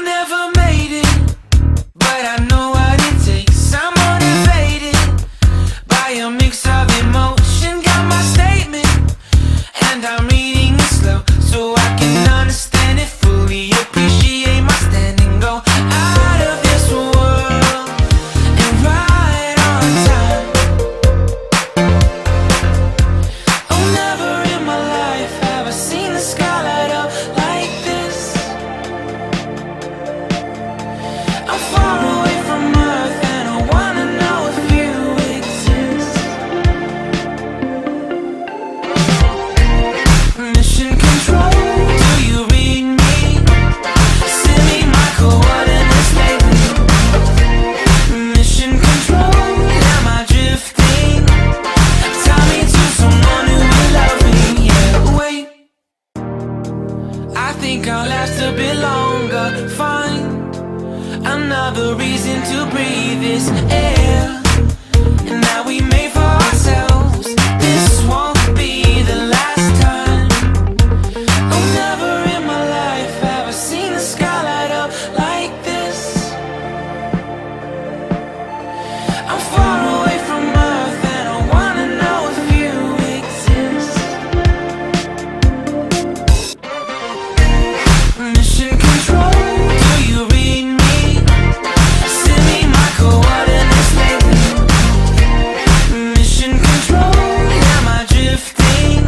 never made it, but I know what it takes. I'm motivated by a mix of emotion. Got my statement, and I'm reading it slow so I can understand it fully. Appreciate my standing, go out of this world and right on time. Oh, never in my life have I seen the sky light up like this. I'm far away from Earth and I wanna know if you exist. Mission control, do you read me? Send me my coordinates lately. Mission control, am I drifting? Tie me to someone who will love me. Yeah, wait, I think I'll last a bit longer. Find another reason to breathe this air, and that we made for ourselves. This won't be the last time. Oh, never in my life have I seen the sky light up like this. I'm far away from Earth and I wanna know if you exist. Mission control, do you read me? Send me my coordinates lately. Mission control, am I drifting?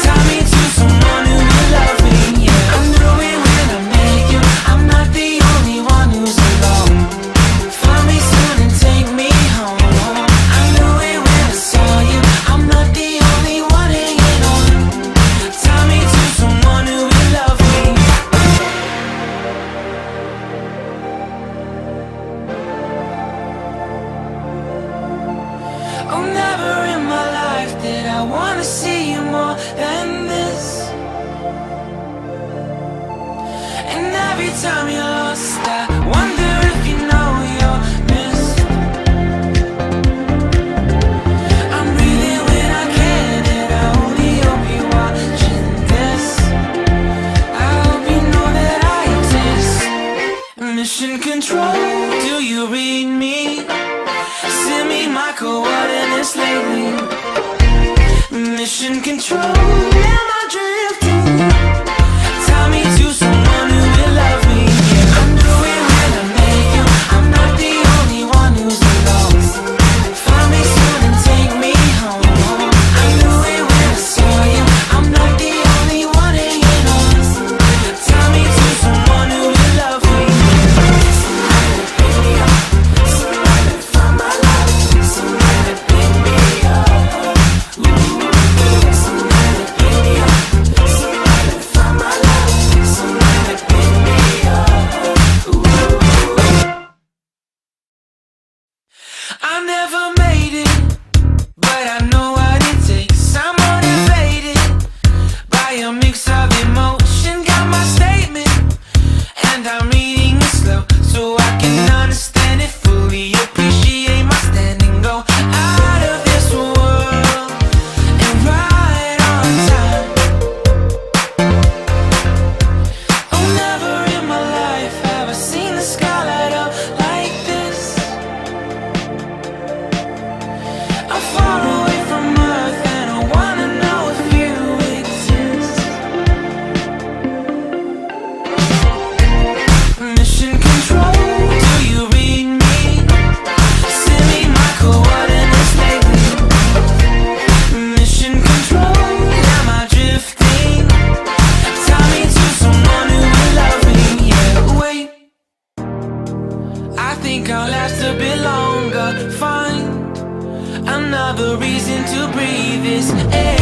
Tie me to someone who will love me. Yeah, I knew it when I met you. I'm not the only one who's alone. Find me soon and take me home. I knew it when I saw you. I'm not the only one hanging on. Tie me to someone who will love me. Oh, never in my life did I wanna see you more than this. And every time you're lost, I wonder if you know you're missed. I'm breathing when I can, and I only hope you're watching this. I hope you know that I exist. Mission control, do you read me? Send me my coordinates lately. Mission control, am I drifting? Tie me to someone who will love me. Yeah, I knew it when I met you. I'm not the only one who's alone. Find me soon and take me home. I knew it when I saw you. I'm not the only one hanging on. Tie me to someone who will love me. Somebody pick me up. Somebody find my life. Somebody pick me up. Somebody pick me up. Somebody find my life. Somebody pick me up. I never made it, but I know what it takes. I'm motivated by a mix of emotion. Got my statement, and I'm reading it slow so I can understand it fully. Appreciate my standing, go out of this world and right on time. Oh, never in my life have I seen the sky light up like this. I'm far away from Earth and I wanna know if you exist. Mission control, do you read me? Send me my coordinates lately. Mission control, am I drifting? Tie me to someone who will love me. Yeah, wait, I think I'll last a bit longer. Find another reason to breathe this air.